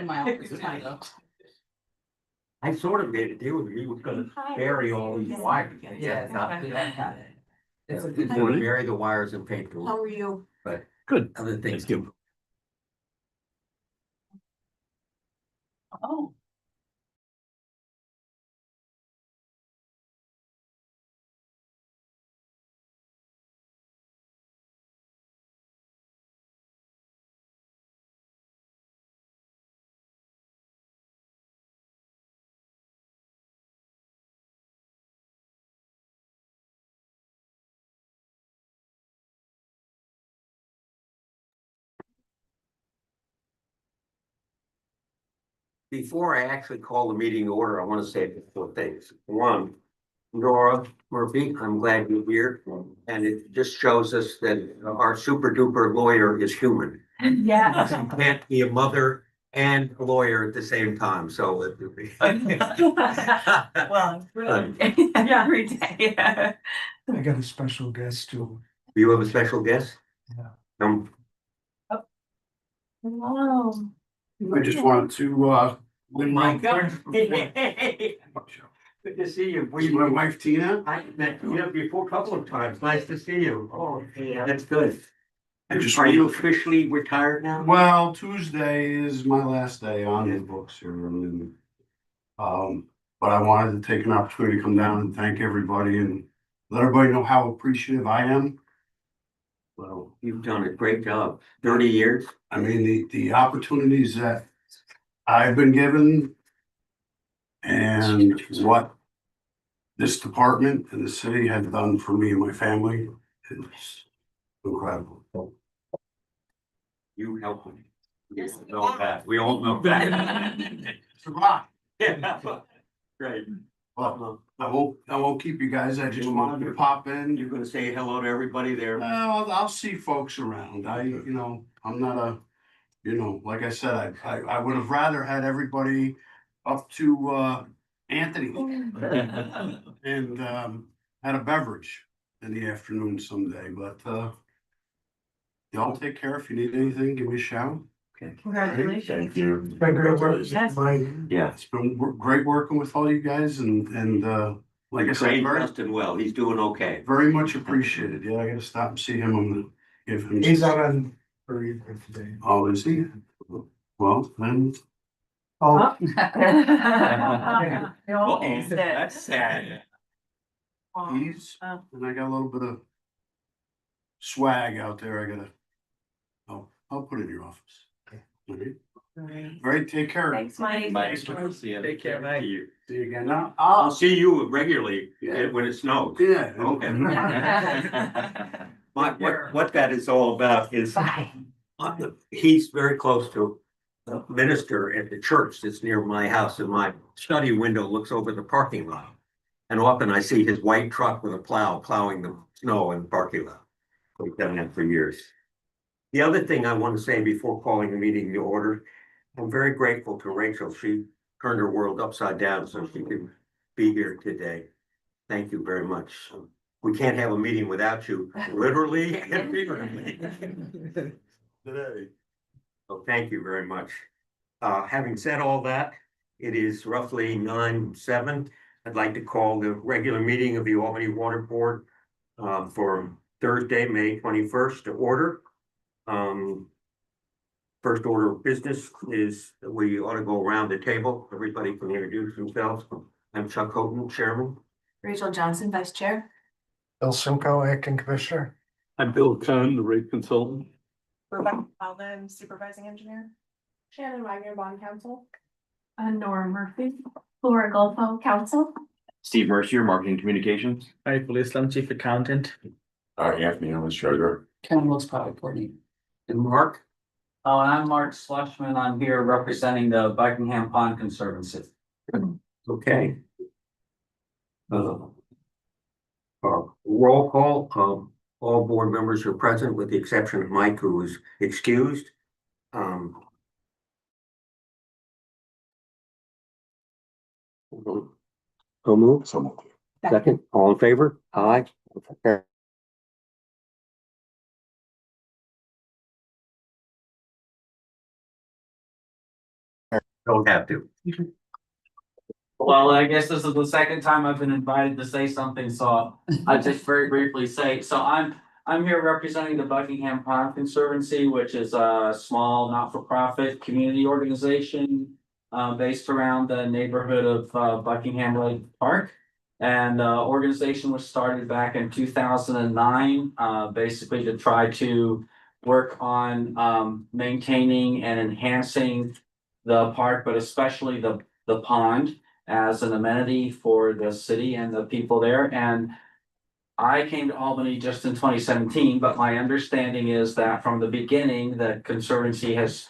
in my office tonight, though. I sort of made a deal with you. He was gonna bury all these wires. Yeah. It's a good He would bury the wires and paint them. How are you? But Good. other things. Oh. Before I actually call the meeting to order, I want to say a couple of things. One, Nora Murphy, I'm glad you're here. And it just shows us that our super duper lawyer is human. Yeah. She can't be a mother and a lawyer at the same time, so. Well, really, every day. I got a special guest too. You have a special guest? Yeah. Wow. I just wanted to, Oh my God. Good to see you. with my wife Tina. I met you before a couple of times. Nice to see you. Oh, yeah, that's good. I just Are you wanted- officially retired now? Well, Tuesday is my last day on the books here. But I wanted to take an opportunity to come down and thank everybody and let everybody know how appreciative I am. Well, you've done a great job. 30 years. I mean, the opportunities that I've been given and what this department and the city have done for me and my family is incredible. You helped me. We all know that. We all know that. It's a rock. Yeah. Great. Well, I won't keep you guys. I just wanted to pop in. You're gonna say hello to everybody there? Well, I'll see folks around. I'm not a, like I said, I would have rather had everybody up to Anthony and had a beverage in the afternoon someday, but y'all take care. If you need anything, give me a shout. Congratulations. Thank you. Been great work. Yes. Yeah. It's been great working with all you guys and like I said, Trained very, Preston well. He's doing okay. very much appreciated. Yeah, I gotta stop and see him. I'm gonna give him. He's out on bereavement today. Oh, is he? Well, then, Oh, That's sad. he's, and I got a little bit of swag out there. I gotta, I'll put it in your office. Okay. All right, take care. Thanks, Mike. Take care, Mike. See you again. Now, I'll see you regularly Yeah. when it snows. yeah. Okay. What that is all about is he's very close to a minister at the church that's near my house, and my study window looks over the parking lot. And often I see his white truck with a plow plowing the snow in the parking lot. We've done that for years. The other thing I want to say before calling the meeting to order, I'm very grateful to Rachel. She turned her world upside down so she can be here today. Thank you very much. We can't have a meeting without you, literally and figuratively. Today. So thank you very much. Having said all that, it is roughly 9:07. I'd like to call the regular meeting of the Albany Water Board for Thursday, May 21st to order. First order of business is that we ought to go around the table. Everybody can introduce themselves. I'm Chuck Houghton, Chairman. Rachel Johnson, Vice Chair. Bill Simcoe, acting commissioner. I'm Bill Kahn, the rate consultant. Rebecca Alden, Supervising Engineer. Shannon Wagner, Bond Counsel. Nora Murphy, Laura Golfo, Counsel. Steve Mercier, Marketing Communications. Michael Islam, Chief Accountant. Anthony Owens, Treasurer. Ken Wilkes, Product Coordinator. And Mark? Oh, and I'm Mark Slushman. I'm here representing the Buckingham Pond Conservancy. Okay. Roll call, all board members are present with the exception of Mike, who is excused. So moved. Second, all in favor? Aye. Don't have to. Well, I guess this is the second time I've been invited to say something, so I'll just very briefly say, so I'm here representing the Buckingham Pond Conservancy, which is a small, not-for-profit community organization based around the neighborhood of Buckingham Lake Park. And organization was started back in 2009, basically to try to work on maintaining and enhancing the park, but especially the pond as an amenity for the city and the people there. And I came to Albany just in 2017, but my understanding is that from the beginning, the Conservancy has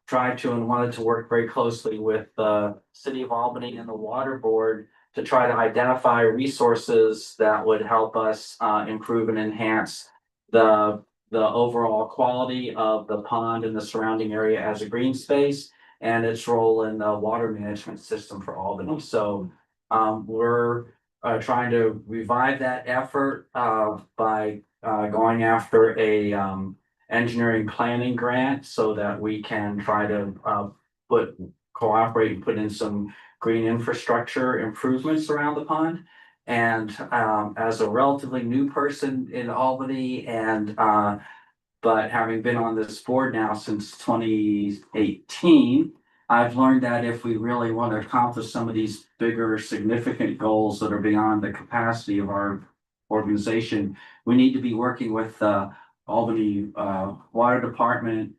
tried to and wanted to work very closely with the city of Albany and the water board to try to identify resources that would help us improve and enhance the overall quality of the pond and the surrounding area as a green space and its role in the water management system for Albany. So we're trying to revive that effort by going after a engineering planning grant so that we can try to cooperate and put in some green infrastructure improvements around the pond. And as a relatively new person in Albany and but having been on this board now since 2018, I've learned that if we really want to accomplish some of these bigger, significant goals that are beyond the capacity of our organization, we need to be working with the Albany Water Department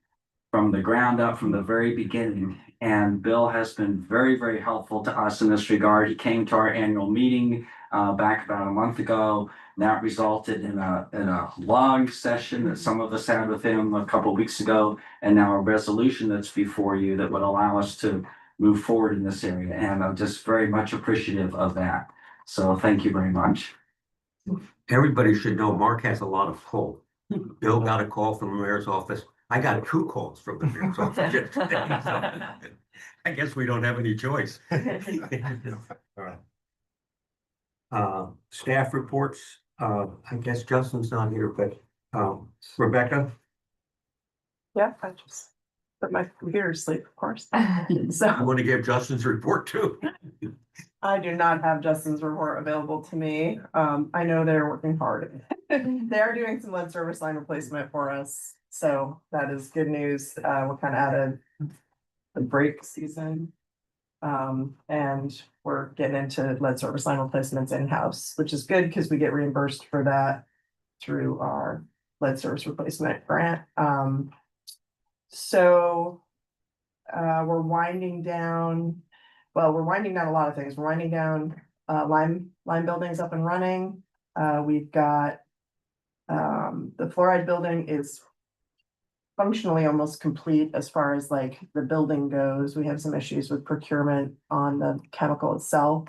from the ground up, from the very beginning. And Bill has been very, very helpful to us in this regard. He came to our annual meeting back about a month ago. And that resulted in a long session that some of us had with him a couple of weeks ago, and now a resolution that's before you that would allow us to move forward in this area. And I'm just very much appreciative of that. So thank you very much. Everybody should know Mark has a lot of pull. Bill got a call from the mayor's office. I got 2 calls from the mayor's office yesterday, so I guess we don't have any choice. Staff reports, I guess Justin's not here, but Rebecca? Yeah, I just put my computer to sleep, of course. I So want to give Justin's report too. I do not have Justin's report available to me. I know they're working hard. They are doing some lead service line replacement for us, so that is good news. We're kind of out of the break season. And we're getting into lead service line replacements in-house, which is good because we get reimbursed for that through our lead service replacement grant. So we're winding down, well, we're winding down a lot of things. We're winding down line buildings up and running. We've got the fluoride building is functionally almost complete as far as like the building goes. We have some issues with procurement on the chemical itself.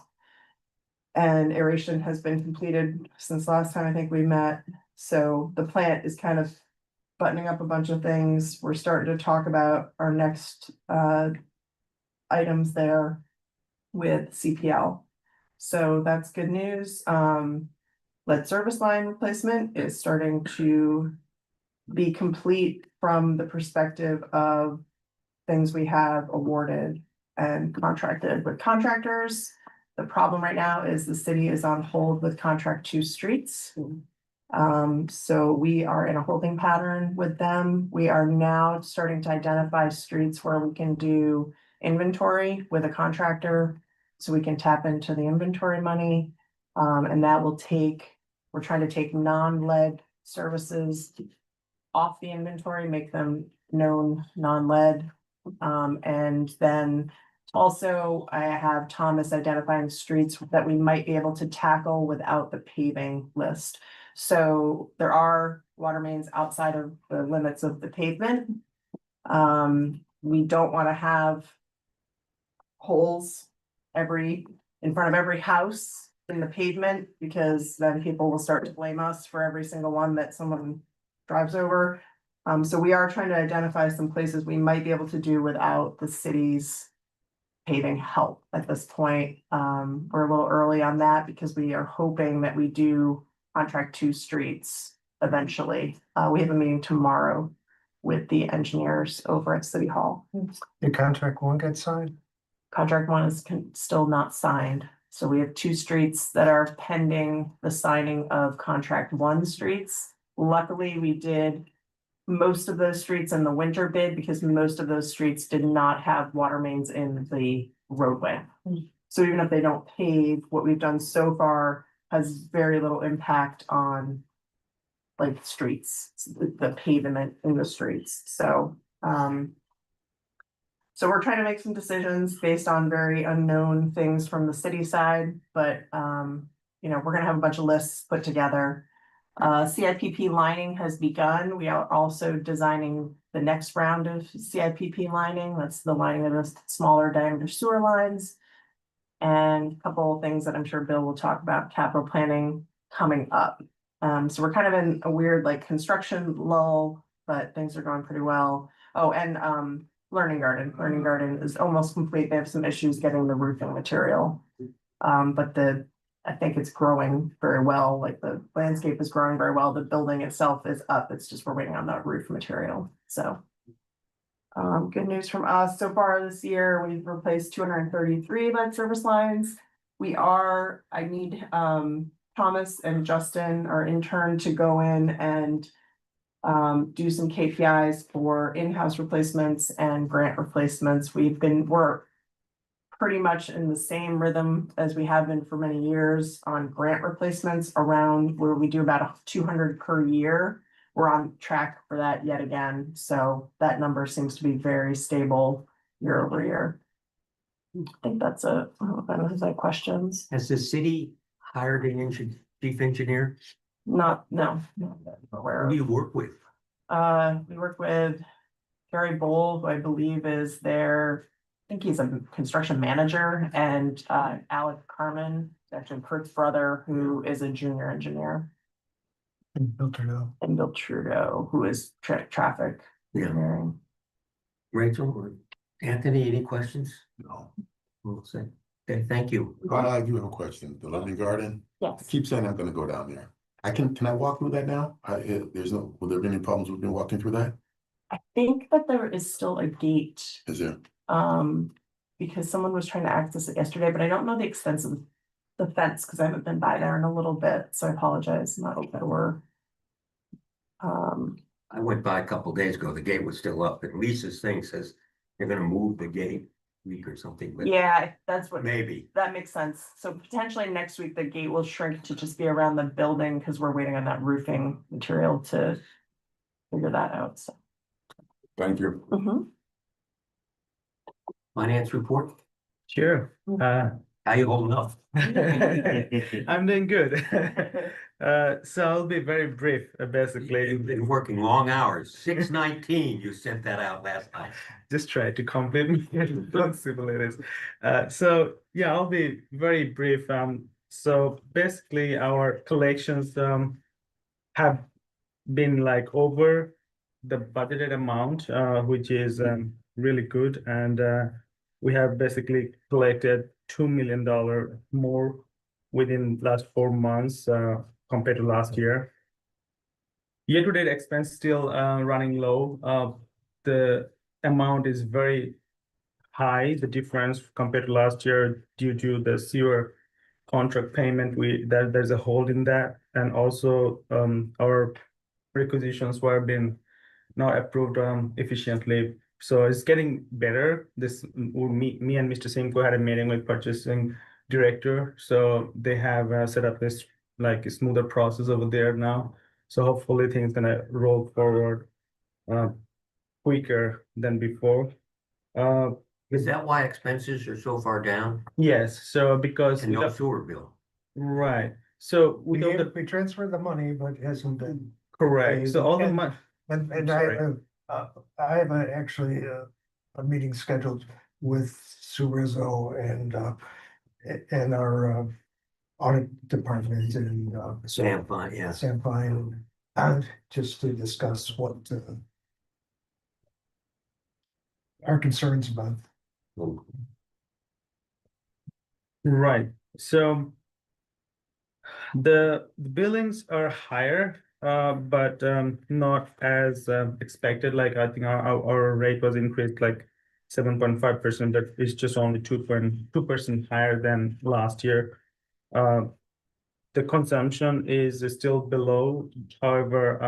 And aeration has been completed since last time I think we met. So the plant is kind of buttoning up a bunch of things. We're starting to talk about our next items there with CPL. So that's good news. Lead service line replacement is starting to be complete from the perspective of things we have awarded and contracted with contractors. The problem right now is the city is on hold with contract 2 streets. So we are in a holding pattern with them. We are now starting to identify streets where we can do inventory with a contractor, so we can tap into the inventory money. And that will we're trying to take non-lead services off the inventory, make them known non-lead. And then also I have Thomas identifying streets that we might be able to tackle without the paving list. So there are water mains outside of the limits of the pavement. We don't want to have holes in front of every house in the pavement, because then people will start to blame us for every single one that someone drives over. So we are trying to identify some places we might be able to do without the city's paving help at this point. We're a little early on that because we are hoping that we do contract 2 streets eventually. We have a meeting tomorrow with the engineers over at City Hall. Your contract won't get signed? Contract one is still not signed, so we have two streets that are pending the signing of contract one streets. Luckily, we did most of those streets in the winter bid because most of those streets did not have water mains in the roadway. So even if they don't pave, what we've done so far has very little impact on like streets, the pavement in the streets, so, so we're trying to make some decisions based on very unknown things from the city side, but, you know, we're gonna have a bunch of lists put together. CIPP lining has begun. We are also designing the next round of CIPP lining. That's the lining of the smaller diameter sewer lines. And a couple of things that I'm sure Bill will talk about, capital planning coming up. So we're kind of in a weird like construction lull, but things are going pretty well. Oh, and Learning Garden is almost complete. They have some issues getting the roofing material. But I think it's growing very well, like the landscape is growing very well, the building itself is up, it's just we're waiting on that roof material, so. Good news from us, so far this year, we've replaced 233 lead service lines. I need Thomas and Justin, our intern, to go in and do some KPIs for in-house replacements and grant replacements. We're pretty much in the same rhythm as we have been for many years on grant replacements around where we do about 200 per year. We're on track for that yet again, so that number seems to be very stable year over year. I think that's I don't know if any questions. Has the city hired an chief engineer? No, Who do you work with? We work with Gary Bowl, who I believe is I think he's a construction manager, and Alec Carmen, actually Kurt's brother, who is a junior engineer. And Bill Trudeau. And Bill Trudeau, who is traffic engineering. Rachel or Anthony, any questions? No. We'll say, okay, thank you. I do have a question. The Learning Garden, I Yes. keep saying I'm gonna go down there. Can I walk through that now? Will there be any problems with me walking through that? I think that there is still a gate, Is there? because someone was trying to access it yesterday, but I don't know the extent of the fence, because I haven't been by there in a little bit, so I apologize, not sure. I went by a couple days ago, the gate was still up, and Lisa's thing says they're gonna move the gate week or something, but Yeah, that's what, maybe. that makes sense. So potentially next week, the gate will shrink to just be around the building, because we're waiting on that roofing material to figure that out, so. Thank you. Finance report, Sure. how you holding up? I'm doing good. So I'll be very brief, basically. You've been working long hours, 6:19, you sent that out last night. Just try to complete me responsibilities. So yeah, I'll be very brief. So basically our collections have been like over the budgeted amount, which is really good, and we have basically collected $2 million more within last 4 months compared to last year. Year-to-date expense still running low. The amount is very high, the difference compared to last year due to the sewer contract payment. There's a hold in that, and also our requisitions were being not approved efficiently. So it's getting better. Me and Mr. Simko had a meeting with purchasing director, so they have set up this like a smoother process over there now. So hopefully things gonna roll forward quicker than before. Is that why expenses are so far down? Yes, so because And no sewer bill? right. So We without the transferred the money, but it hasn't been. correct. So all the money. And I have actually a meeting scheduled with Sue Rizzo and our audit department and Sam, fine, yeah. Sam Fine, and just to discuss what our concerns about. Right. So the billings are higher but not as expected. Like I think our rate was increased like 7.5%. That is just only 2.2% higher than last year. The consumption is still below. However,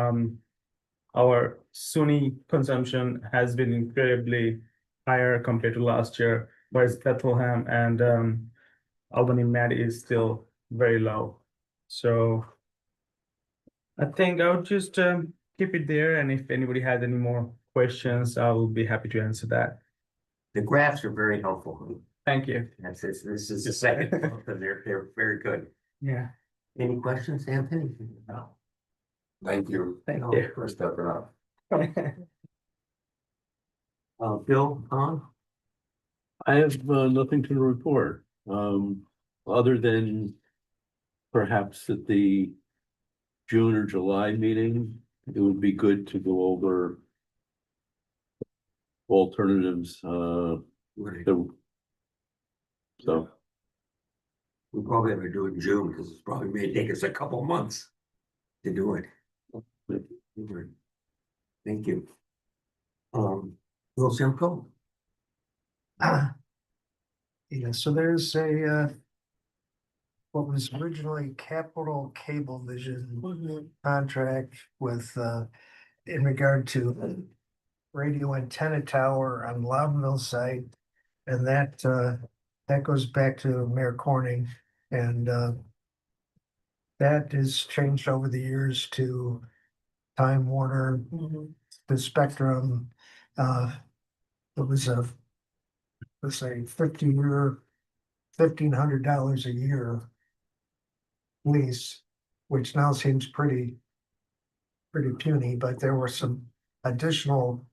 our SUNY consumption has been incredibly higher compared to last year, whereas Bethlehem and Albany Med is still very low. So I think I would just keep it there, and if anybody has any more questions, I will be happy to answer that. The graphs are very helpful. Thank you. This is the second month, and they're very good. Yeah. Any questions, Anthony? No. Thank you. Thank No. you. For stepping up. Bill, on? I have nothing to report, other than perhaps at the June or July meeting, it would be good to go over alternatives, so We probably have to do it in June, because it's probably may take us a couple months to do it. Thank you. Will Simcoe? Yeah, so there's a what was originally Capital Cablevision contract with in regard to radio antenna tower on Loudonville site. And that goes back to Mayor Corning, and that has changed over the years to Time Warner, the Spectrum. It was a 50-year, $1,500 a year lease, which now seems pretty puny, but there were some additional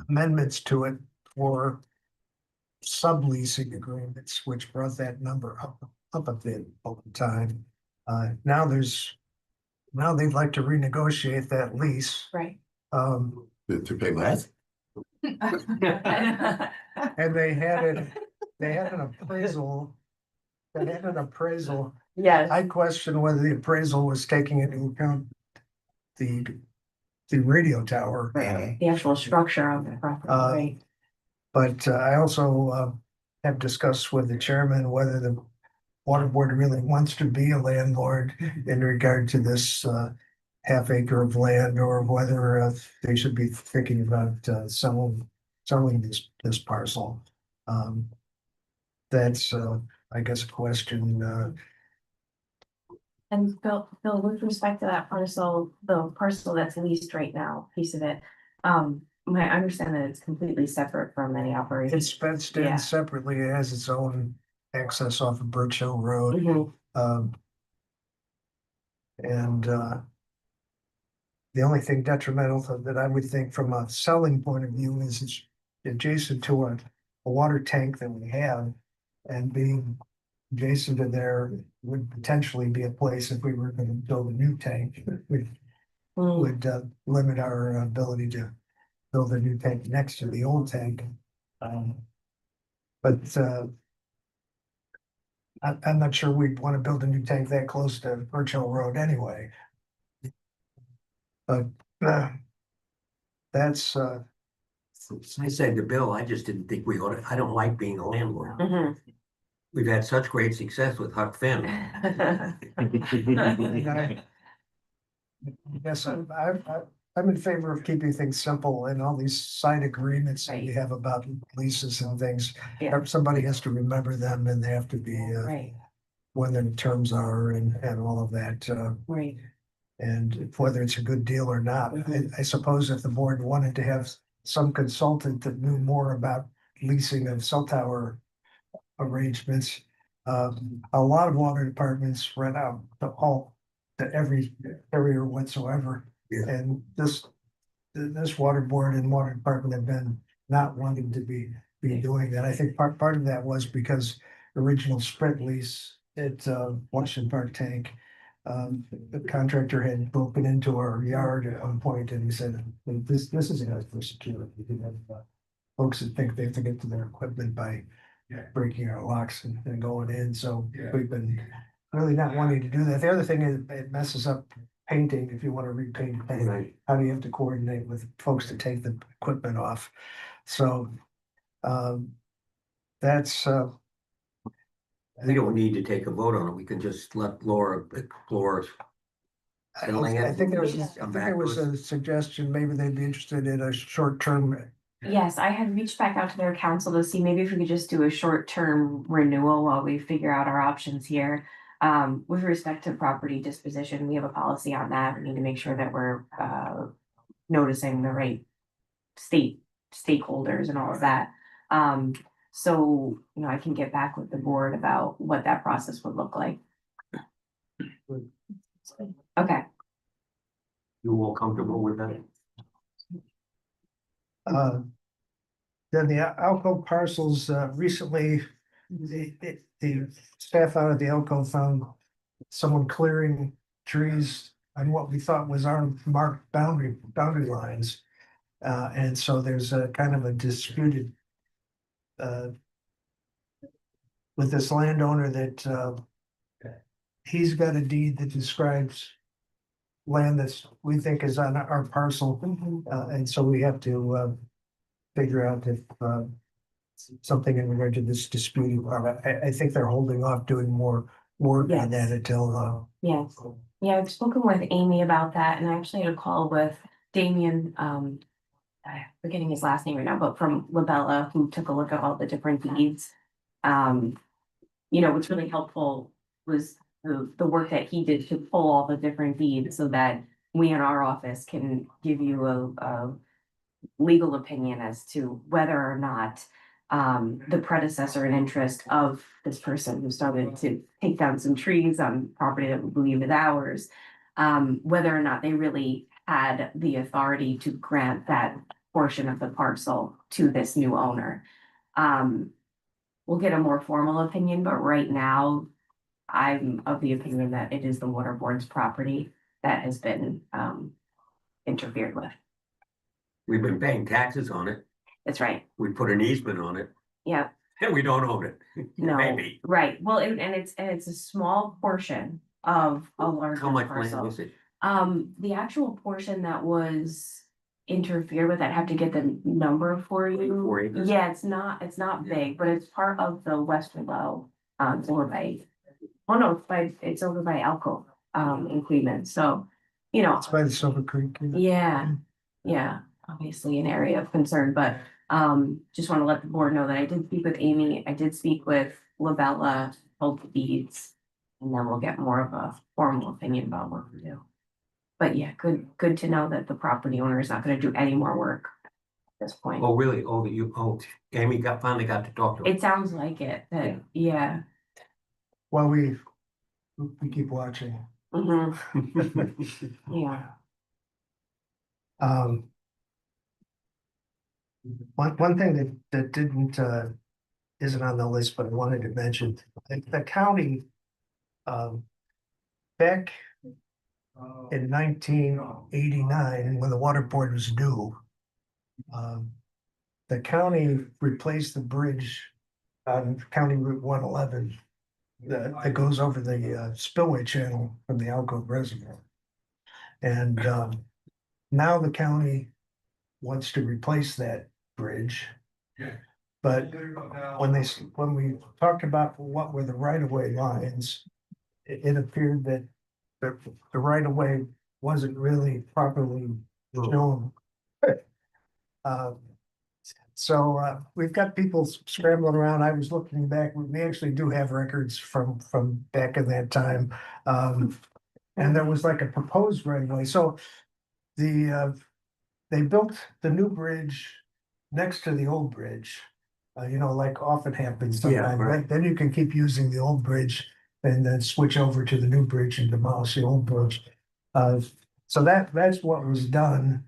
amendments to it for subleasing agreements, which brought that number up a bit over time. Now they'd like to renegotiate that lease. Right. To pay less? And they had an appraisal. They had an appraisal. Yes. I question whether the appraisal was taking into account the radio tower. Right. The actual structure of the property, right? But I also have discussed with the chairman whether the water board really wants to be a landlord in regard to this half acre of land, or whether they should be thinking about selling this parcel. That's I guess a question. And Bill, with respect to that parcel, the parcel that's leased right now, piece of it, I understand that it's completely separate from any operations. It's fenced in Yeah. separately. It has its own access off of Birch Hill Road. And the only thing detrimental that I would think from a selling point of view is it's adjacent to a water tank that we have, and being adjacent to there would potentially be a place, if we were going to build a new tank, would limit our ability to build a new tank next to the old tank. But I'm not sure we'd want to build a new tank that close to Birch Hill Road anyway. But that's I said to Bill, I just didn't think we ought to, I don't like being a landlord. We've had such great success with Huck Finn. Yes, I'm in favor of keeping things simple, and all these side agreements that we have about leases and things. Yeah. Somebody has to remember them, and they have to be Right, when the terms are and all of that. right. And whether it's a good deal or not. I suppose if the board wanted to have some consultant that knew more about leasing of cell tower arrangements, a lot of water departments rent out to every area whatsoever. Yeah. And this water board and water department have been not wanting to be doing that. I think part of that was because original Sprint lease at Washington Park Tank, the contractor had broken into our yard at one point, and he said, this isn't for security. You can have folks that think they have to get to their equipment by breaking our locks and going in. So we've been really not wanting to do that. The other thing is it messes up painting, if you want to repaint, paint, Right. how do you have to coordinate with folks to take the equipment off? So, that's, We don't need to take a vote on it. We can just let Laura explore. Selling it. I think there was, I Come think back there to was us. a suggestion, maybe they'd be interested in a short-term. Yes, I had reached back out to their council to see maybe if we could just do a short-term renewal while we figure out our options here. With respect to property disposition, we have a policy on that. We need to make sure that we're noticing the right stakeholders and all of that. So, I can get back with the board about what that process would look like. Okay, You all comfortable with that? Then the Alco parcels, recently, the staff out of the Alco found someone clearing trees on what we thought was our marked boundary lines. And so there's a kind of a disputed with this landowner that he's got a deed that describes land that's, we think is on our parcel. And so we have to figure out if something in regard to this dispute. I think they're holding off doing more work on that Yes. until yes. Yeah, I've spoken with Amy about that, and I actually had a call with Damien, I'm forgetting his last name right now, but from Labella, who took a look at all the different deeds. What's really helpful was the work that he did to pull all the different deeds so that we in our office can give you a legal opinion as to whether or not the predecessor in interest of this person who started to take down some trees on property that we believe is ours, whether or not they really had the authority to grant that portion of the parcel to this new owner. We'll get a more formal opinion, but right now, I'm of the opinion that it is the water board's property that has been interfered with. We've been paying taxes on it. That's right. We put an easement on it Yeah. and we don't own it. No, Maybe. right. Well, and it's a small portion of a larger How much land parcel. was it? The actual portion that was interfered with, I'd have to get the number for you. 4 acres? Yeah, it's not big, but it's part of the Western Low, over by, oh no, it's over by Elko, in Cleveland. So, it's by the Silver Creek. yeah, yeah, obviously an area of concern, but just want to let the board know that I did speak with Amy, I did speak with Labella, hold the deeds, and then we'll get more of a formal opinion about what we do. But yeah, good to know that the property owner is not gonna do any more work at this point. Oh, really? Amy finally got to talk to him. It sounds like it, that, yeah. Well, we keep watching. Mhm. Yeah. One thing that didn't, isn't on the list, but I wanted to mention, the county, back in 1989, when the water board was new, the county replaced the bridge on County Route 111 that goes over the spillway channel from the Alco Reservoir. And now the county wants to replace that bridge. But when we talked about what were the right-of-way lines, it appeared that the right-of-way wasn't really properly shown. So we've got people scrambling around. I was looking back, we actually do have records from back in that time. And there was like a proposed right-of-way, so they built the new bridge next to the old bridge. Like often happens sometimes, right. then you can keep using the old bridge and then switch over to the new bridge and demolish the old bridge. So that's what was done.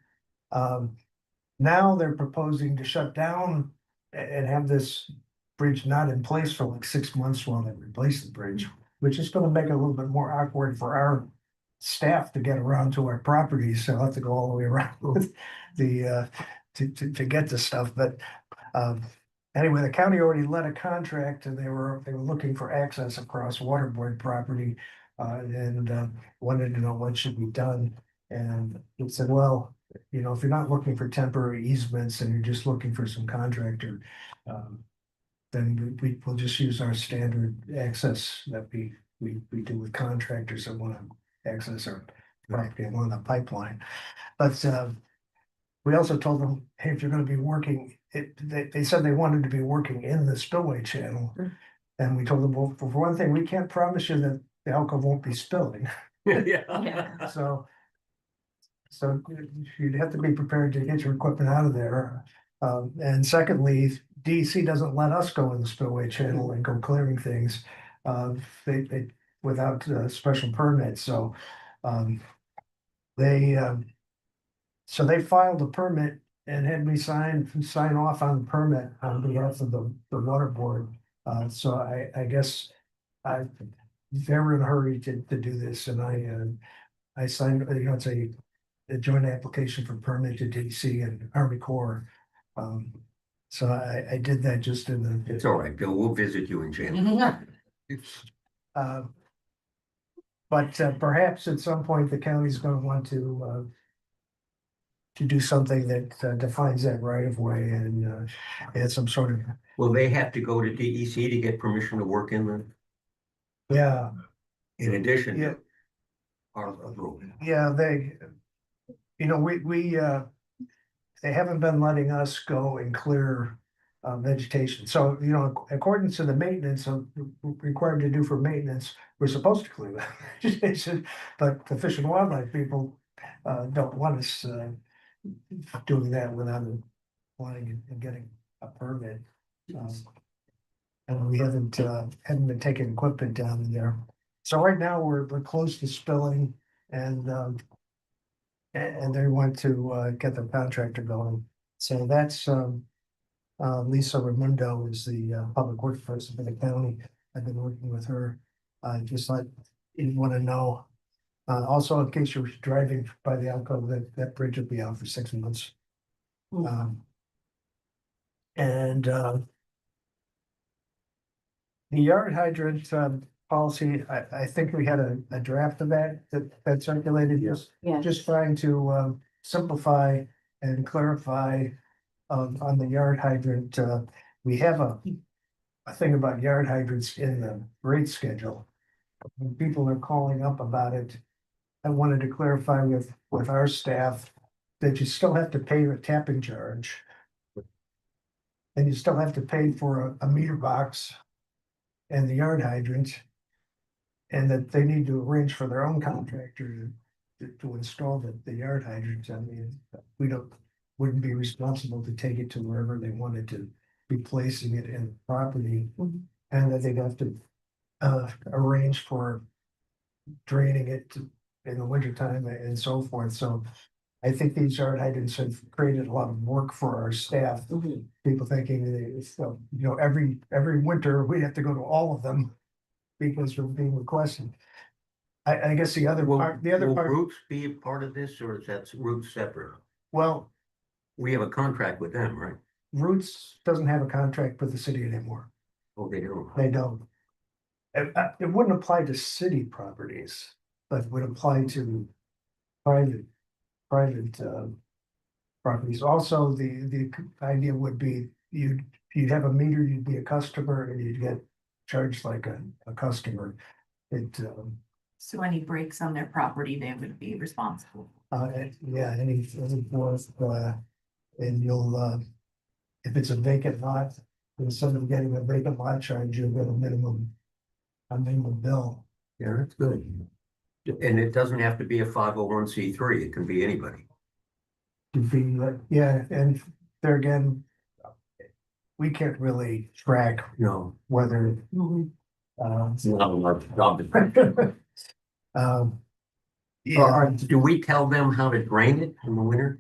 Now they're proposing to shut down and have this bridge not in place for like 6 months while they replace the bridge, which is gonna make it a little bit more awkward for our staff to get around to our properties. So I'll have to go all the way around with to get the stuff. But anyway, the county already let a contract and they were looking for access across water board property. and wanted to know what should be done. And it said, well, you know, if you're not looking for temporary easements and you're just looking for some contractor, then we'll just use our standard access that we do with contractors that want to access our property along the pipeline. But we also told them, hey, if you're gonna be working, they said they wanted to be working in the spillway channel. And we told them, well, for one thing, we can't promise you that the alcohol won't be spilling. Yeah. So you'd have to be prepared to get your equipment out of there. And secondly, DEC doesn't let us go in the spillway channel and go clearing things. They without special permits, so they so they filed a permit and had me sign off on the permit on behalf of the water board. So I guess they were in a hurry to do this, and I signed, you know, it's a joint application for permit to DC and Army Corps. So I did that just in the. It's all right, Bill, we'll visit you in January. But perhaps at some point, the county's gonna want to do something that defines that right of way and add some sort of, Will they have to go to DEC to get permission to work in the, yeah, in addition Yeah. to part of the road? yeah, you know, they haven't been letting us go and clear vegetation. So, you know, according to the maintenance required to do for maintenance, we're supposed to clear that vegetation. But the Fish and Wildlife people don't want us doing that without wanting and getting a permit. And we haven't been taking equipment down in there. So right now we're close to spilling and they want to get the contractor going. So that's Lisa Raimundo is the public works person for the county. I've been working with her. Just let you want to know. Also, in case you're driving by the alcove, that bridge will be out for 6 months. And the yard hydrant policy, I think we had a draft of that circulated. Yeah. Just trying to simplify and clarify on the yard hydrant. We have a thing about yard hydrants in the rate schedule. When people are calling up about it, I wanted to clarify with our staff that you still have to pay the tapping charge. And you still have to pay for a meter box and the yard hydrant. And that they need to arrange for their own contractor to install the yard hydrants. I mean, wouldn't be responsible to take it to wherever they wanted to be placing it in the property. And that they'd have to arrange for draining it in the wintertime and so forth. So I think these yard hydrants have created a lot of work for our staff. People thinking it's, you know, every winter we have to go to all of them because we're being requested. I guess the other Will part, Roots be a part of this, or is that Roots separate? well, We have a contract with them, right? Roots doesn't have a contract with the city anymore. Oh, they do. They don't. It wouldn't apply to city properties, but would apply to private properties. Also, the idea would be you'd have a meter, you'd be a customer, and you'd get charged like a customer. So any breaks on their property, they would be responsible. Yeah, any forth, and you'll if it's a vacant lot, instead of getting a vacant lot charge, you'll get a minimum bill. Yeah, that's good. And it doesn't have to be a 501c3, it can be anybody. To be, yeah, and there again, we can't really track No. whether. It's not a large job. Yeah, Do we tell them how to drain it in the winter?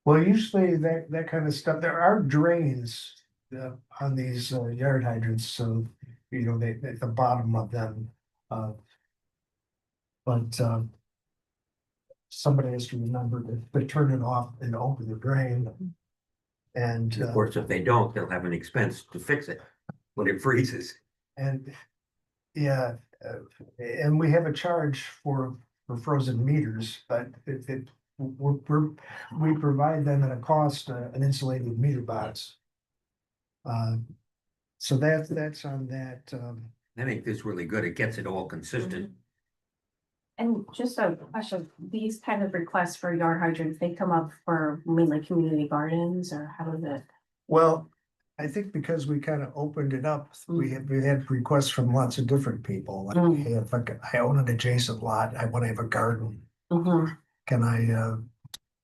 well, usually that kind of stuff, there are drains on these yard hydrants, so, you know, they at the bottom of them. But somebody has to remember to turn it off and open the drain. And Of course, if they don't, they'll have an expense to fix it when it freezes. and Yeah, and we have a charge for frozen meters, but we provide them at a cost, an insulated meter box. So that's on that, I think this is really good. It gets it all consistent. And just a question, these kind of requests for yard hydrants, they come up for mainly community gardens, or how does it? well, I think because we kind of opened it up, we had requests from lots of different people. Like, Mm. hey, if I own an adjacent lot, I want to have a garden. Can I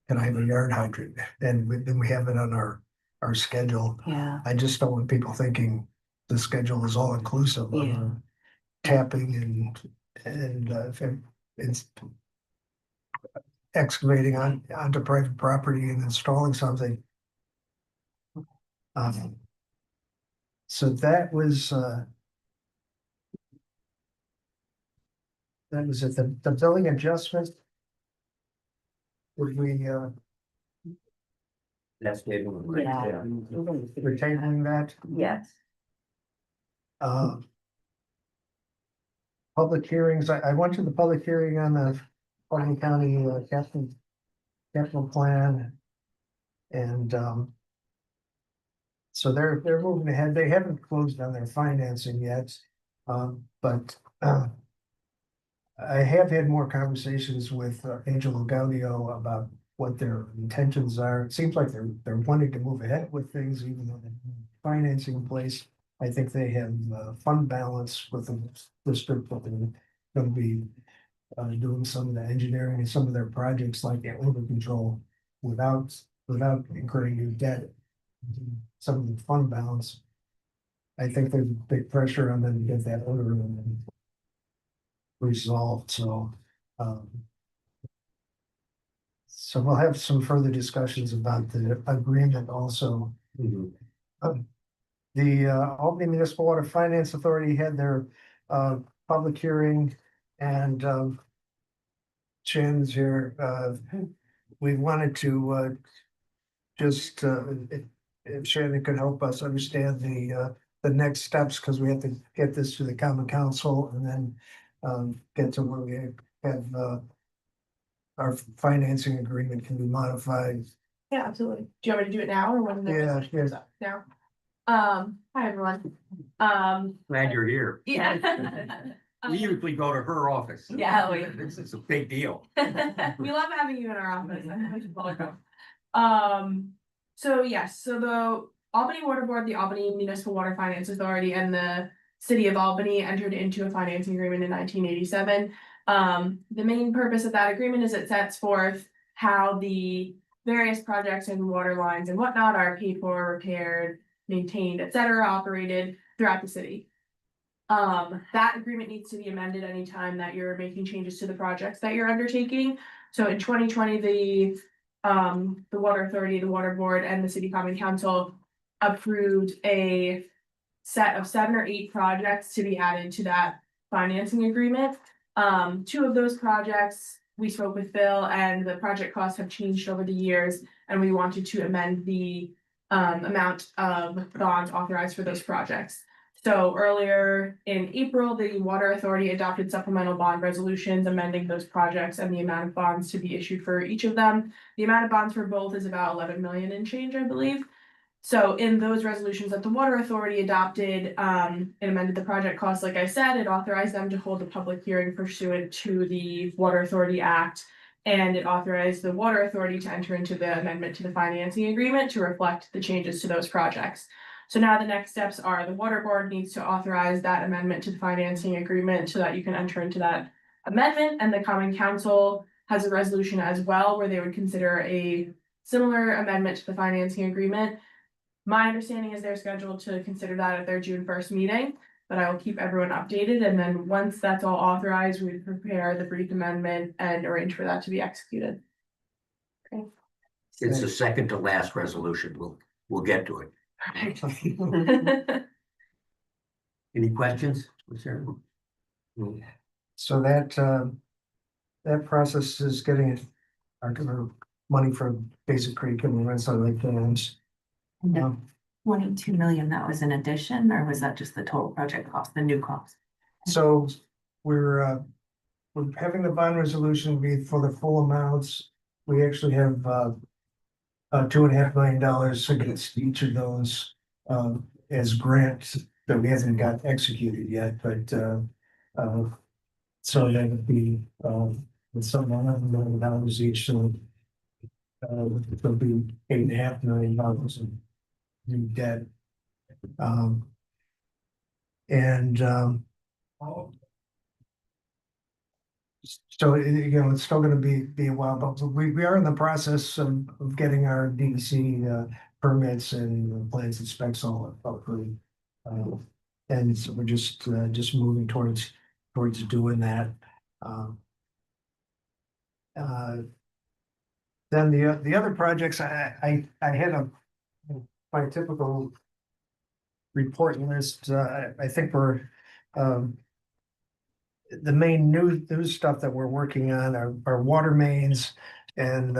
have a yard hydrant? And then we have it on our schedule. Yeah, I just don't want people thinking the schedule is all inclusive of Yeah. tapping and if it's excavating onto private property and installing something. So that was it. The billing adjustment. Would we That's David. yeah. we're tabling that? Yes. Public hearings, I went to the public hearing on the Albany County capital plan. And so they're moving ahead. They haven't closed on their financing yet. But I have had more conversations with Angelo Gaudio about what their intentions are. It seems like they're wanting to move ahead with things, even though they have financing in place. I think they have fund balance with the district, but they're going to be doing some of the engineering and some of their projects like the odor control without incurring new debt. Some of the fund balance. I think there's big pressure on them to get that odor resolved, so. So we'll have some further discussions about the agreement also. The Albany Municipal Water Finance Authority had their public hearing, and Chen's here. We wanted to just if Shannon could help us understand the next steps, because we have to get this to the common council and then get to where we have our financing agreement can be modified. Yeah, absolutely. Do you want me to do it now or when? Yeah, yeah. Now. Hi, everyone. Glad you're here. Yeah. We usually go to her office. Yeah, This is a big deal. We love having you in our office. So yes, so the Albany Water Board, the Albany Municipal Water Finance Authority, and the City of Albany entered into a financing agreement in 1987. The main purpose of that agreement is it sets forth how the various projects and water lines and whatnot are paid for, repaired, maintained, etc., operated throughout the city. That agreement needs to be amended anytime that you're making changes to the projects that you're undertaking. So in 2020, the Water Authority, the Water Board, and the City Common Council approved a set of 7 or 8 projects to be added to that financing agreement. 2 of those projects, we spoke with Bill, and the project costs have changed over the years, and we wanted to amend the amount of bonds authorized for those projects. So earlier in April, the Water Authority adopted supplemental bond resolutions amending those projects and the amount of bonds to be issued for each of them. The amount of bonds for both is about 11 million and change, I believe. So in those resolutions that the Water Authority adopted, it amended the project costs. Like I said, it authorized them to hold a public hearing pursuant to the Water Authority Act. And it authorized the Water Authority to enter into the amendment to the financing agreement to reflect the changes to those projects. So now the next steps are the Water Board needs to authorize that amendment to the financing agreement so that you can enter into that amendment, and the Common Council has a resolution as well where they would consider a similar amendment to the financing agreement. My understanding is they're scheduled to consider that at their June 1st meeting, but I will keep everyone updated, and then once that's all authorized, we prepare the brief amendment and arrange for that to be executed. Okay. It's the second to last resolution. We'll get to it. Any questions? So that process is getting our money from Basic Creek and rents on Lake Lands. No, 22 million, that was an addition, or was that just the total project cost, the new cost? So we're having the bond resolution be for the full amounts. We actually have $2.5 million against each of those as grants that we haven't got executed yet, but so that would be with some $11 million each, so it'll be $8.5 million in new debt. And so, it's still gonna be a while, but we are in the process of getting our DEC permits and plans and specs all approved. And so we're just moving towards doing that. Then the other projects, I had my typical report list. I think we're the main news stuff that we're working on are water mains, and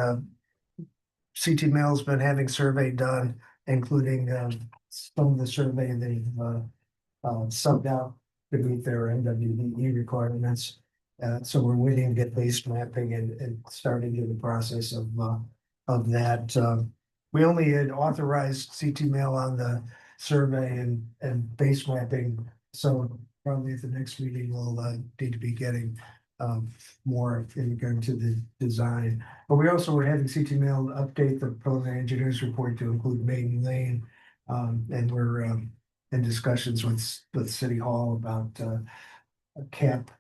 CT Mill's been having survey done, including some of the survey they've subbed out to meet their AWB requirements. So we're waiting to get base mapping and starting in the process of that. We only had authorized CT Mill on the survey and base mapping, so probably at the next meeting, we'll need to be getting more in regard to the design. But we also were having CT Mill update the preliminary engineers report to include Maiden Lane. And we're in discussions with City Hall about a cap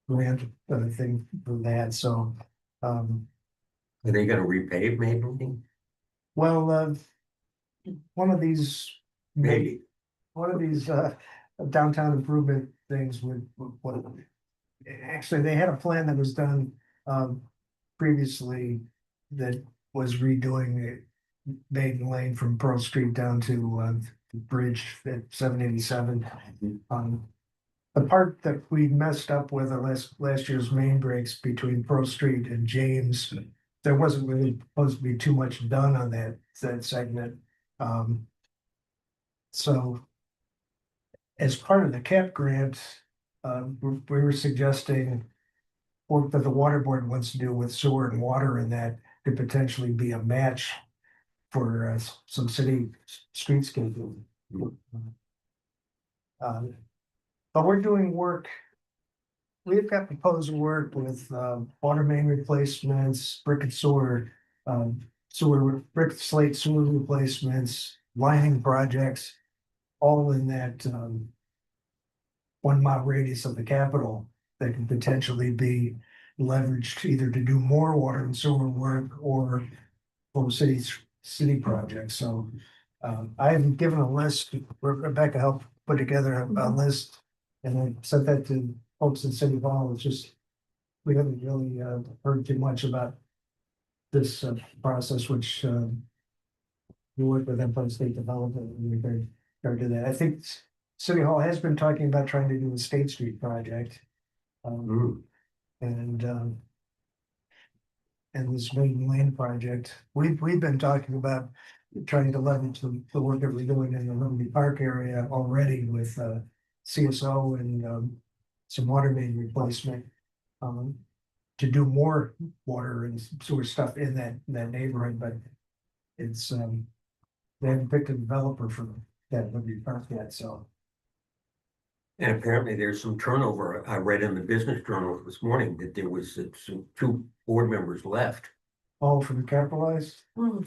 grant thing for that, so. Are they gonna repave maybe? Well, one of these. Maybe. One of these downtown improvement things actually, they had a plan that was done previously that was redoing Maiden Lane from Pearl Street down to the bridge at 787. The part that we messed up with last year's main breaks between Pearl Street and James, there wasn't really supposed to be too much done on that segment. So as part of the CAP grant, we were suggesting work that the water board wants to do with sewer and water, and that could potentially be a match for some city streetscape. But we're doing work. We've got proposed work with water main replacements, brick and sewer, brick slate sewer replacements, lining projects, all in that 1 mile radius of the capital that can potentially be leveraged either to do more water and sewer work or for city projects. So I've given a list. Rebecca helped put together a list, and I sent that to folks in City Hall. It's just we haven't really heard too much about this process, which we work with Empire State Development in regard to that. I think City Hall has been talking about trying to do a State Street project. And this Maiden Lane project, we've been talking about trying to leverage the work that we're doing in the Liberty Park area already with CSO and some water main replacement to do more water and sewer stuff in that neighborhood, but it's they haven't picked a developer for that Liberty Park yet, so. And apparently there's some turnover. I read in the Business Journal this morning that there was some 2 board members left. Oh, for the capitalized? Well,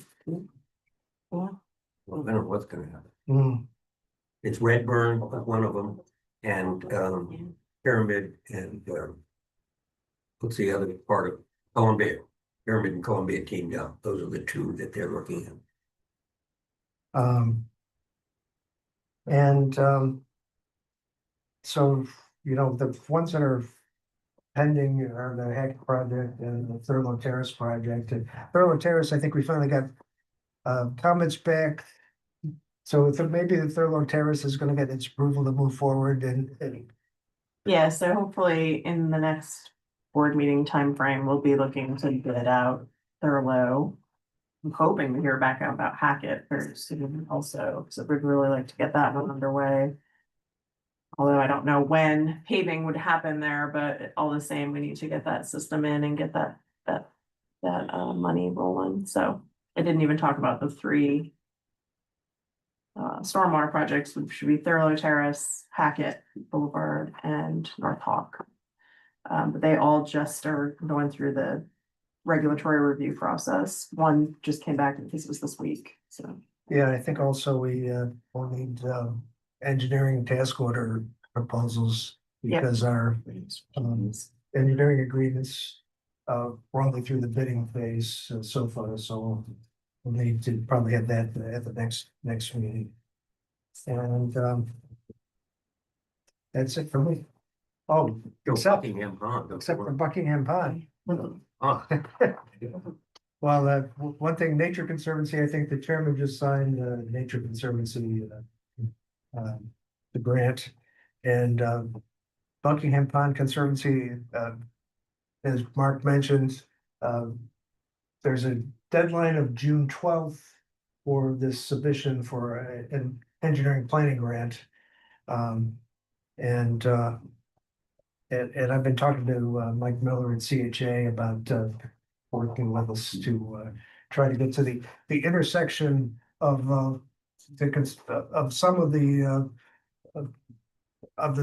I don't know what's gonna happen. Mm. It's Redburn, one of them, and Pyramid, and what's the other part of Columbia? Pyramid and Columbia teamed up. Those are the 2 that they're looking at. So, the ones that are pending are the Hack project and the Thurlow Terrace project. And Thurlow Terrace, I think we finally got comments back. So maybe the Thurlow Terrace is gonna get its approval to move forward and Yeah, so hopefully in the next board meeting timeframe, we'll be looking to bid out Thurlow. I'm hoping to hear back out about Hackett very soon also, so we'd really like to get that one underway. Although I don't know when paving would happen there, but all the same, we need to get that system in and get that money rolling. So I didn't even talk about the three stormwater projects, which should be Thurlow Terrace, Hackett Boulevard, and North Hawk. But they all just are going through the regulatory review process. One just came back, I think it was this week, so. Yeah, I think also we will need engineering task order proposals Yep. because our engineering agreements we're only through the bidding phase so far, so we'll need to probably have that at the next meeting. And that's it for me. Oh, except Buckingham Pond. for Buckingham Pond. Ah, Well, one thing, Nature Conservancy, I think the chairman just signed Nature Conservancy the grant, and Buckingham Pond Conservancy, as Mark mentioned, there's a deadline of June 12th for this submission for an engineering planning grant. And I've been talking to Mike Miller at CHA about working with us to try to get to the intersection of of some of the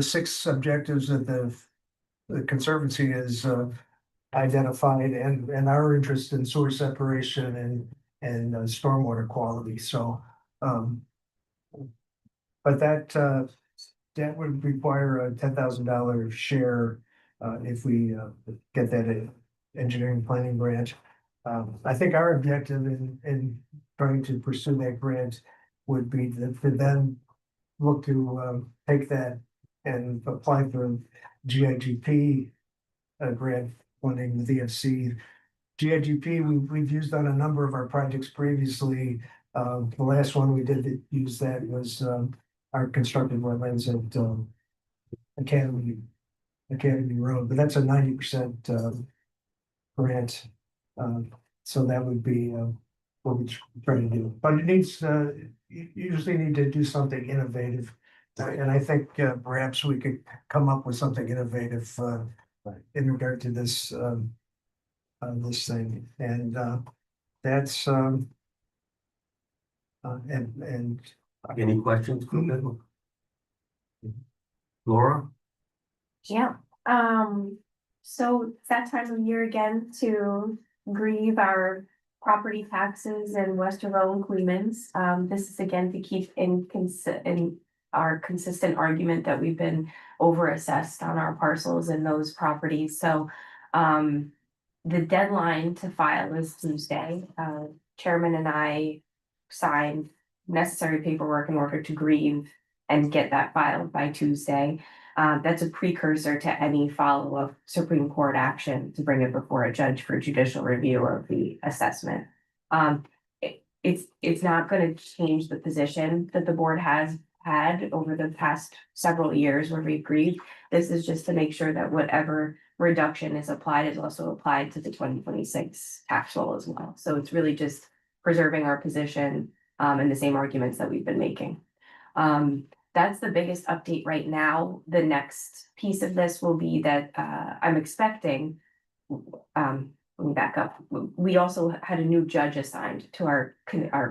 6 objectives that the Conservancy has identified, and our interest in sewer separation and stormwater quality. So, but that would require a $10,000 share if we get that engineering planning grant. I think our objective in trying to pursue that grant would be to then look to take that and apply for GIGP grant funding with EFC. GIGP we've used on a number of our projects previously. The last one we did use that was our constructed wetlands at Academy Road, but that's a 90% grant. So that would be what we try to do. But it needs you usually need to do something innovative. And I think perhaps we could come up with something innovative in regard to this this thing. And that's and any questions? Laura? Yeah, so it's that time of year again to grieve our property taxes in Westerville and Clemens. This is again to keep in our consistent argument that we've been overassessed on our parcels in those properties. So, the deadline to file is Tuesday. Chairman and I signed necessary paperwork in order to grieve and get that filed by Tuesday. That's a precursor to any follow-up Supreme Court action to bring it before a judge for judicial review of the assessment. It's not going to change the position that the board has had over the past several years where we've grieved. This is just to make sure that whatever reduction is applied is also applied to the 2026 tax roll as well. So it's really just preserving our position and the same arguments that we've been making. That's the biggest update right now. The next piece of this will be that I'm expecting, let me back up. We also had a new judge assigned to our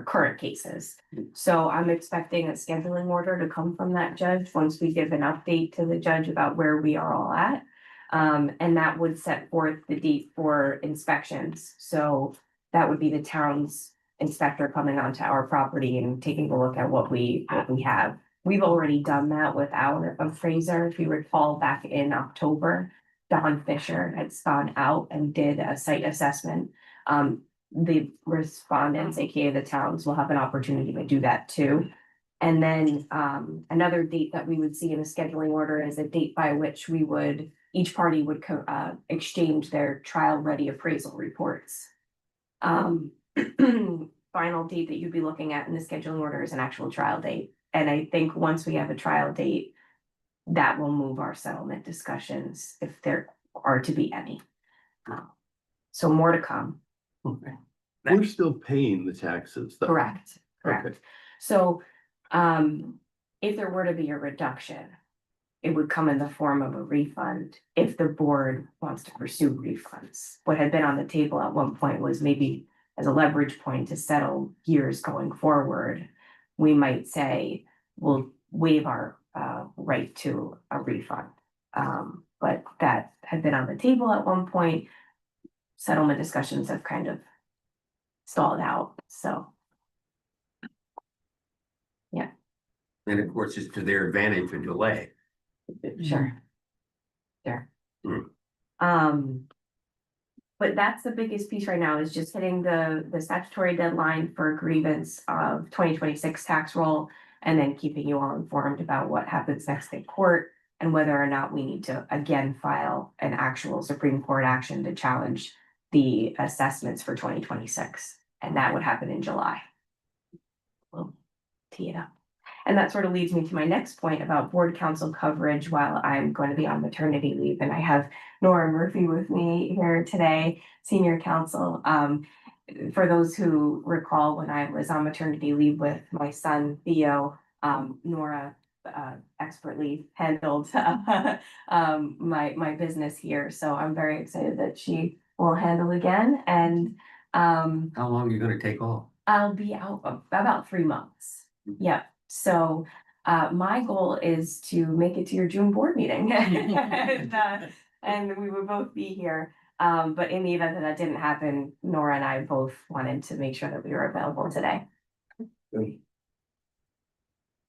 current cases. So I'm expecting a scheduling order to come from that judge once we give an update to the judge about where we are all at. And that would set forth the date for inspections. So that would be the town's inspector coming onto our property and taking a look at what we have. We've already done that with our appraiser. If you recall, back in October, Don Fisher had gone out and did a site assessment. The respondents, aka the towns, will have an opportunity to do that too. And then another date that we would see in a scheduling order is a date by which each party would exchange their trial-ready appraisal reports. Final date that you'd be looking at in the scheduling order is an actual trial date. And I think once we have a trial date, that will move our settlement discussions if there are to be any. So more to come. Okay. We're still paying the taxes, though. Correct. Okay. So if there were to be a reduction, it would come in the form of a refund if the board wants to pursue refunds. What had been on the table at one point was maybe as a leverage point to settle years going forward. We might say, we'll waive our right to a refund. But that had been on the table at one point. Settlement discussions have kind of stalled out, so. And of course, it's to their advantage to delay. Sure. Sure. Mm. But that's the biggest piece right now is just hitting the statutory deadline for grievance of 2026 tax roll. And then keeping you all informed about what happens next in court and whether or not we need to again file an actual Supreme Court action to challenge the assessments for 2026. And that would happen in July. We'll tee it up. And that sort of leads me to my next point about board council coverage while I'm going to be on maternity leave. And I have Nora Murphy with me here today, senior counsel. For those who recall, when I was on maternity leave with my son, Theo, Nora expertly handled my business here. So I'm very excited that she will handle again. And How long are you gonna take off? I'll be out about 3 months. Yeah. So my goal is to make it to your June board meeting. And we would both be here. But in the event that didn't happen, Nora and I both wanted to make sure that we were available today.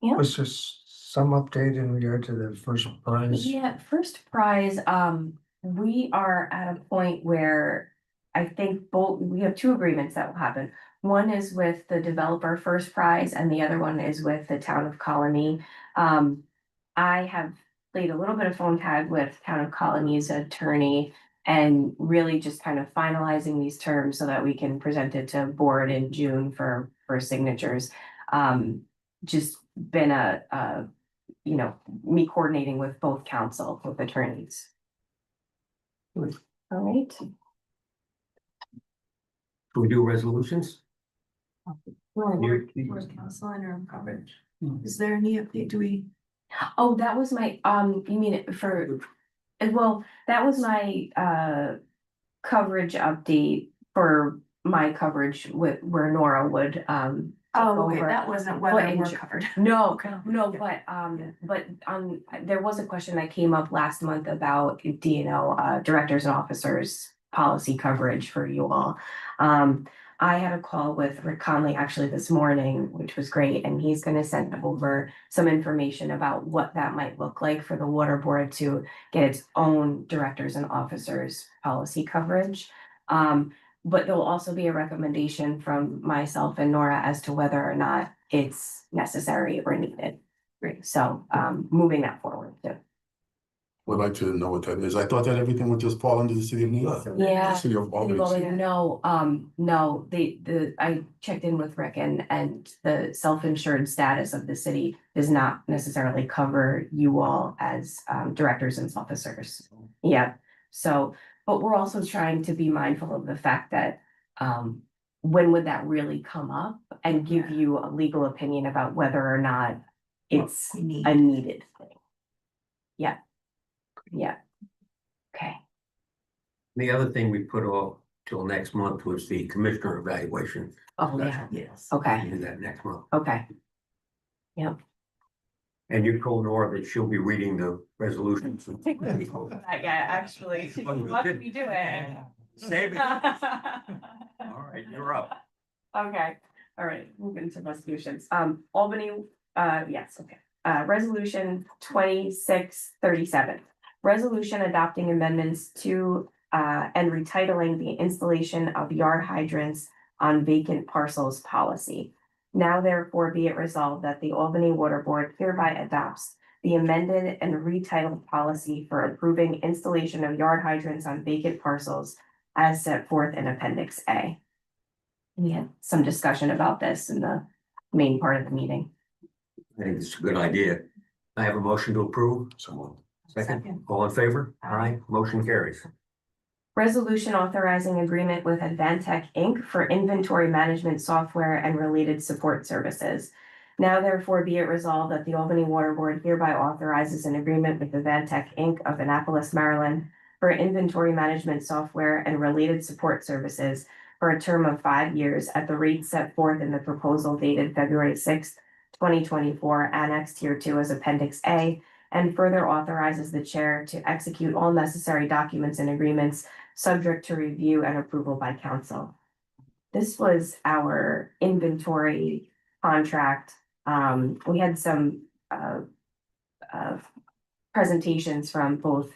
Yeah. Was just some update in regard to the first prize. Yeah, first prize, we are at a point where I think we have two agreements that will happen. One is with the developer first prize and the other one is with the town of Colony. I have played a little bit of phone tag with town of Colony's attorney and really just kind of finalizing these terms so that we can present it to board in June for signatures. Just been me coordinating with both council, with attorneys. All right. Can we do resolutions? Board council interim coverage. Is there any update? Do we? Oh, that was my, you mean it for, well, that was my, coverage update for my coverage with, where Nora would, Oh, okay, over that wasn't what whether we're inju- covered. No, but there was a question that came up last month about, directors and officers policy coverage for you all. I had a call with Rick Conley actually this morning, which was great, and he's gonna send over some information about what that might look like for the water board to get its own directors and officers policy coverage. But there'll also be a recommendation from myself and Nora as to whether or not it's necessary or needed. Great. So, moving that forward too. Would like to know what that is. I thought that everything would just fall under the city of New York. Yeah. City of Albany. No, I checked in with Rick and the self-insured status of the city does not necessarily cover you all as directors and officers. Yeah, so, but we're also trying to be mindful of the fact that when would that really come up and give you a legal opinion about whether or not it's a needed thing. Yeah. Yeah. Okay. The other thing we put off till next month was the commissioner evaluation. Oh, yeah. Yes. Okay, We'll do that next month. okay. And you told Nora that she'll be reading the resolutions. Yeah, actually, let me do it. Save it. All right, you're up. Okay, all right, moving to resolutions. Albany, yes, okay. Resolution 2637. Resolution adopting amendments to and retitling the installation of yard hydrants on vacant parcels policy. Now therefore be it resolved that the Albany Water Board hereby adopts the amended and retitled policy for approving installation of yard hydrants on vacant parcels as set forth in Appendix A. We had some discussion about this in the main part of the meeting. I think it's a good idea. I have a motion to approve. Someone. Second, all in favor? Aye, motion carries. Resolution authorizing agreement with Advantech Inc. for inventory management software and related support services. Now therefore be it resolved that the Albany Water Board hereby authorizes an agreement with the Vantech Inc. of Annapolis, Maryland for inventory management software and related support services for a term of 5 years at the rate set forth in the proposal dated February 6th, 2024, annexed hereto as Appendix A, and further authorizes the chair to execute all necessary documents and agreements subject to review and approval by council. This was our inventory contract. We had some presentations from both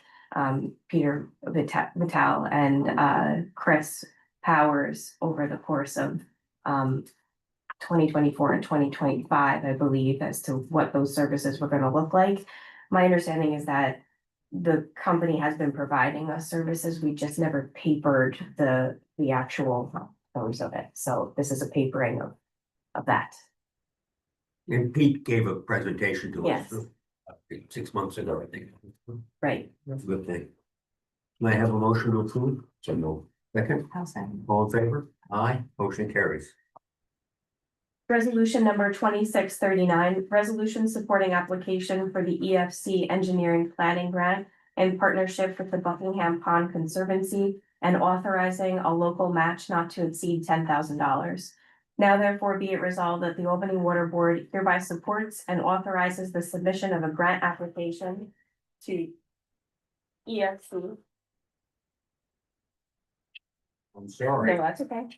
Peter Vital and Chris Powers over the course of 2024 and 2025, I believe, as to what those services were going to look like. My understanding is that the company has been providing us services. We just never papered the actual terms of it. So this is a papering of that. And Pete gave a presentation to us Yes. 6 months ago, I think. Right. That's a good thing. May I have a motion to approve? So no. Second, How's that? all in favor? Aye, motion carries. Resolution number 2639, resolution supporting application for the EFC Engineering Planning Grant in partnership with the Buckingham Pond Conservancy and authorizing a local match not to exceed $10,000. Now therefore be it resolved that the Albany Water Board hereby supports and authorizes the submission of a grant application to EFC. I'm No, sorry, that's okay.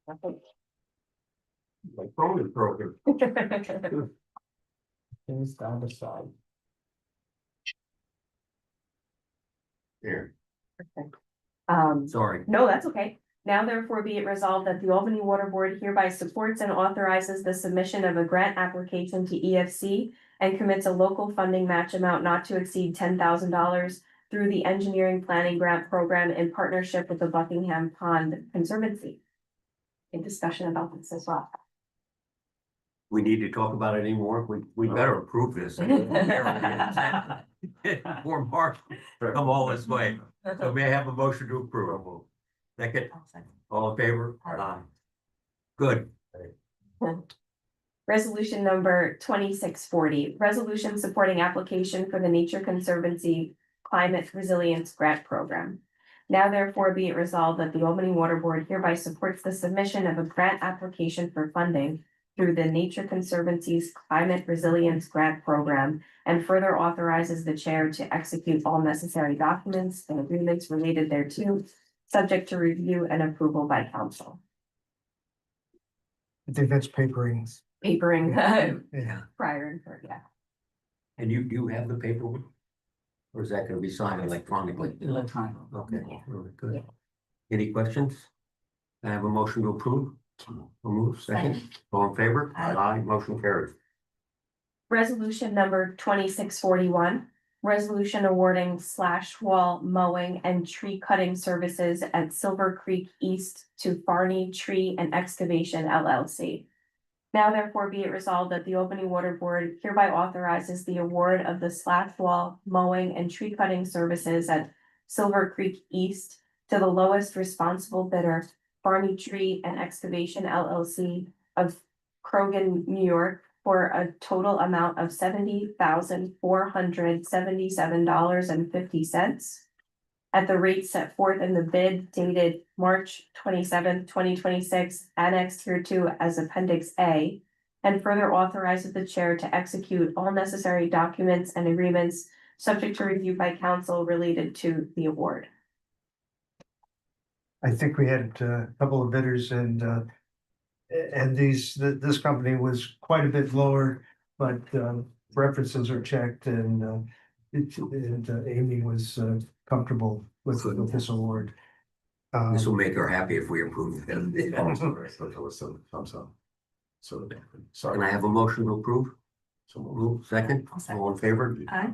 my phone is broken. Things down the side. Here, Sorry. sorry. No, that's okay. Now therefore be it resolved that the Albany Water Board hereby supports and authorizes the submission of a grant application to EFC and commits a local funding match amount not to exceed $10,000 through the Engineering Planning Grant Program in partnership with the Buckingham Pond Conservancy. A discussion about this as well. We need to talk about it anymore. We better approve this. Poor Mark, come all this way. So may I have a motion to approve? Second, all in favor? Aye. Good. Resolution number 2640, resolution supporting application for the Nature Conservancy Climate Resilience Grant Program. Now therefore be it resolved that the Albany Water Board hereby supports the submission of a grant application for funding through the Nature Conservancy's Climate Resilience Grant Program and further authorizes the chair to execute all necessary documents and agreements related thereto, subject to review and approval by council. I think that's papering. Papering Yeah. prior and for, yeah. And you have the paperwork? Or is that gonna be signed electronically? Electronic. Okay, Yeah. really good. Yeah. Any questions? I have a motion to approve. I'll move second. All in favor? Aye. Motion carries. Resolution number 2641, resolution awarding slash wall mowing and tree cutting services at Silver Creek East to Barney Tree and Excavation LLC. Now therefore be it resolved that the Albany Water Board hereby authorizes the award of the slash wall mowing and tree cutting services at Silver Creek East to the lowest responsible bidder, Barney Tree and Excavation LLC of Krogan, New York, for a total amount of $70,477.50 at the rate set forth in the bid dated March 27th, 2026, annexed hereto as Appendix A, and further authorizes the chair to execute all necessary documents and agreements subject to review by council related to the award. I think we had a couple of bidders and this company was quite a bit lower, but references are checked and Amy was comfortable with this award. This will make her happy if we approve it. So, Can sorry. I have a motion to approve? So moved. Move second. All in favor? Aye.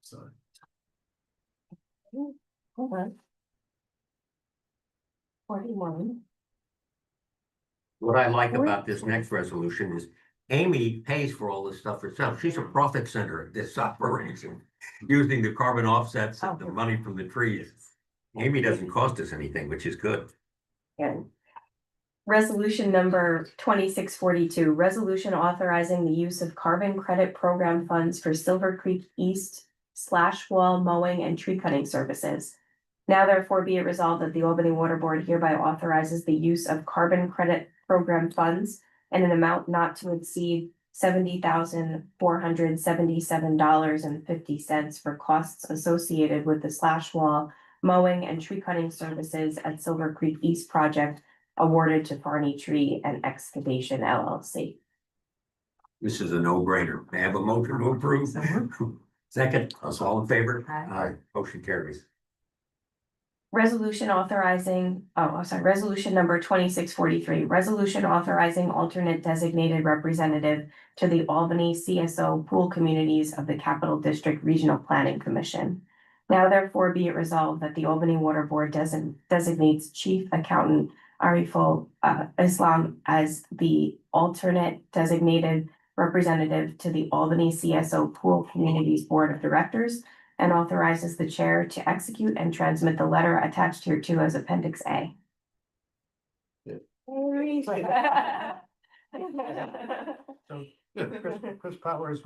Sorry. Hold on. 41. What I like about this next resolution is Amy pays for all this stuff herself. She's a profit center at this operation, using the carbon offsets and the money from the trees. Amy doesn't cost us anything, which is good. And resolution number 2642, resolution authorizing the use of carbon credit program funds for Silver Creek East slash wall mowing and tree cutting services. Now therefore be it resolved that the Albany Water Board hereby authorizes the use of carbon credit program funds in an amount not to exceed $70,477.50 for costs associated with the slash wall mowing and tree cutting services at Silver Creek East project awarded to Farney Tree and Excavation LLC. This is a no-brainer. May I have a motion to approve? Second, all in favor? Aye. Motion carries. Resolution number 2643, resolution authorizing alternate designated representative to the Albany CSO Pool Communities of the Capital District Regional Planning Commission. Now therefore be it resolved that the Albany Water Board designates Chief Accountant Ariful Islam as the alternate designated representative to the Albany CSO Pool Communities Board of Directors and authorizes the chair to execute and transmit the letter attached hereto as Appendix A. So Chris Powers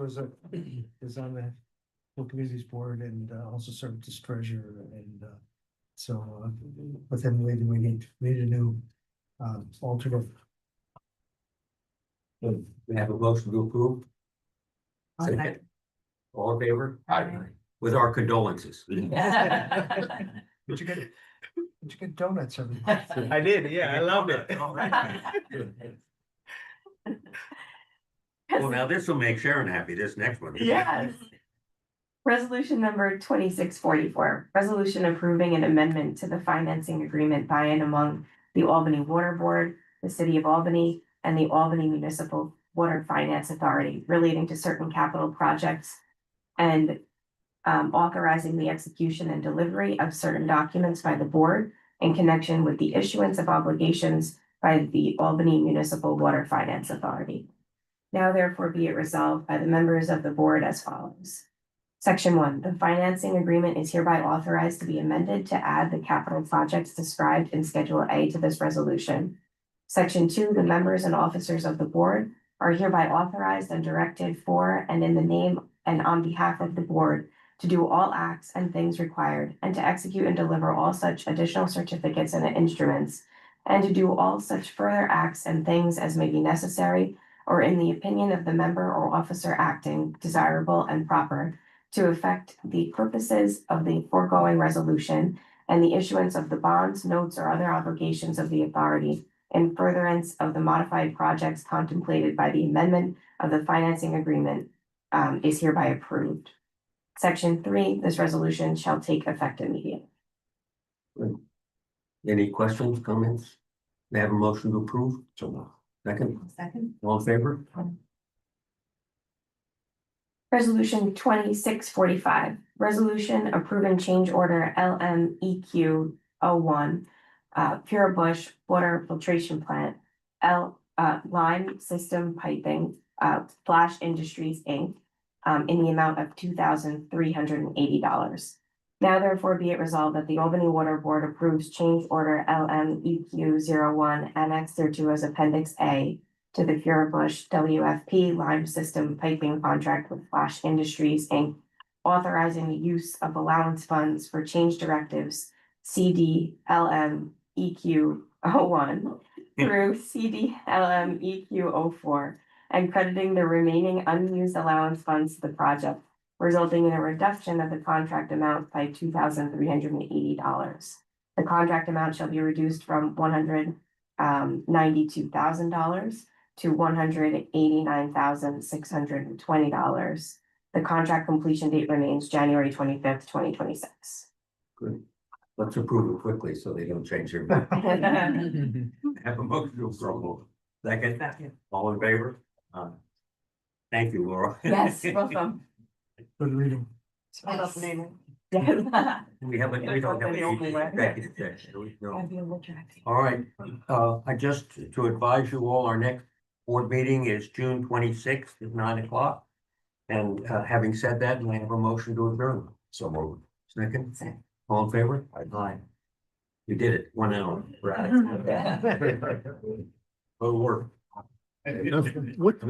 is on the Full Communities Board and also served as treasurer and so with him leaving, we need a new alternate. We have a motion to approve. Second. All in favor? Aye. With our condolences. Did you get donuts every day? I did, yeah, I loved it. Well, now this will make Sharon happy, this next one. Yes. Resolution number 2644, resolution approving an amendment to the financing agreement by and among the Albany Water Board, the City of Albany, and the Albany Municipal Water Finance Authority relating to certain capital projects and authorizing the execution and delivery of certain documents by the board in connection with the issuance of obligations by the Albany Municipal Water Finance Authority. Now therefore be it resolved by the members of the board as follows. Section 1, the financing agreement is hereby authorized to be amended to add the capital projects described in Schedule A to this resolution. Section 2, the members and officers of the board are hereby authorized and directed for and in the name and on behalf of the board to do all acts and things required and to execute and deliver all such additional certificates and instruments and to do all such further acts and things as may be necessary or in the opinion of the member or officer acting desirable and proper to effect the purposes of the foregoing resolution and the issuance of the bonds, notes, or other obligations of the authority in furtherance of the modified projects contemplated by the amendment of the financing agreement is hereby approved. Section 3, this resolution shall take effect immediately. Any questions, comments? May I have a motion to approve? Second, all in favor? Resolution 2645, resolution approving change order LMEQ 01, Pure Bush Water Filtration Plant, Lime System Piping, Flash Industries, Inc., in the amount of $2,380. Now therefore be it resolved that the Albany Water Board approves change order LMEQ 01 annexed thereto as Appendix A to the Pure Bush WFP Lime System Piping Contract with Flash Industries, Inc., authorizing the use of allowance funds for change directives CDLMEQ 01 through CDLMEQ 04 and crediting the remaining unused allowance funds to the project, resulting in a reduction of the contract amount by $2,380. The contract amount shall be reduced from $192,000 to $189,620. The contract completion date remains January 25th, 2026. Good. Let's approve it quickly so they don't change their mind. Have a motion to approve. Second, all in favor? Thank you, Laura. Yes, welcome. Good reading. Hold up, neighbor. We don't have any executive session. No. All right, I just to advise you all, our next board meeting is June 26th at 9 o'clock. And having said that, I have a motion to adjourn. So moved. Second, all in favor? Aye. You did it, 1 hour. Right. Go to work. What